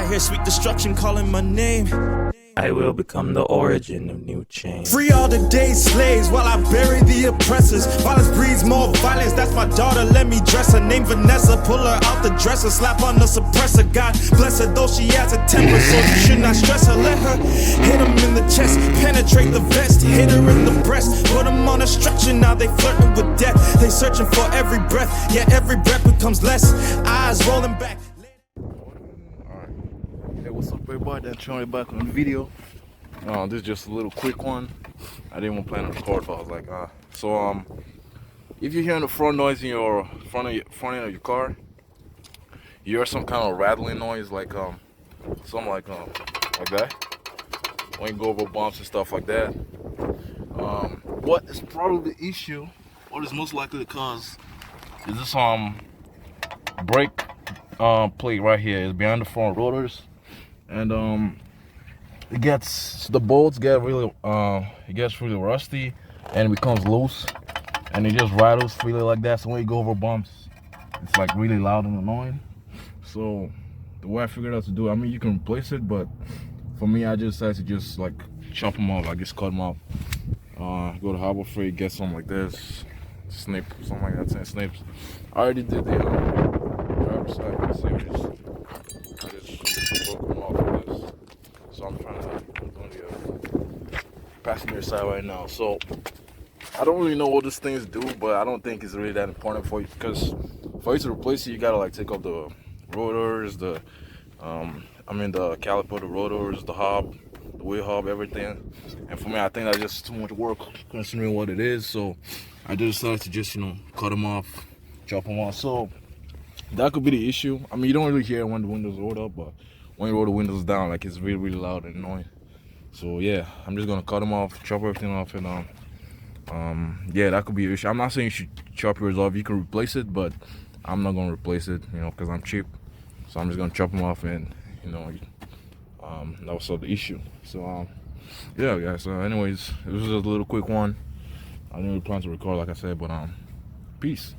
I hear sweet destruction calling my name. I will become the origin of new change. Free all the day's slaves while I bury the oppressors. Violence breeds more violence, that's my daughter, let me dress her. Name Vanessa, pull her out the dresser, slap on the suppressor. God bless her, though she has a temper, so you should not stress her. Let her hit him in the chest, penetrate the vest, hit her in the breast, put him on a stretcher. Now they flirting with death, they searching for every breath, yeah, every breath becomes less, eyes rolling back. Hey, what's up everybody? That's showing back on the video. This is just a little quick one. I didn't want to plan on the record, but I was like, if you hear the front noise in your front end of your car, you hear some kind of rattling noise, like something like that. When you go over bumps and stuff like that. What is probably the issue? What is most likely the cause is this brake plate right here is behind the front rotors. And the bolts get really it gets really rusty and it becomes loose and it just rattles freely like that. So when you go over bumps, it's like really loud and annoying. So the way I figured out to do it, I mean, you can replace it, but for me, I just decided to just like chop them off, like just cut them off. Go to Harbor Freight, get something like this, snip, something like that, 10 snips. I already did the driver's side of the series. I just broke them off with this. So I'm trying to do the passenger side right now. So I don't really know what these things do, but I don't think it's really that important for you, because for you to replace it, you gotta like take off the rotors, the caliper, the rotors, the hub, the wheel hub, everything. And for me, I think that's just too much work considering what it is. So I just decided to just, cut them off, chop them off. So that could be the issue. I mean, you don't really hear it when the windows roll up, but when you roll the windows down, like, it's really, really loud and annoying. So yeah, I'm just gonna cut them off, chop everything off, and yeah, that could be an issue. I'm not saying you should chop yours off. You can replace it, but I'm not gonna replace it, because I'm cheap. So I'm just gonna chop them off, and that was the issue. So yeah, guys. So anyways, it was just a little quick one. I didn't really plan to record, like I said, but peace.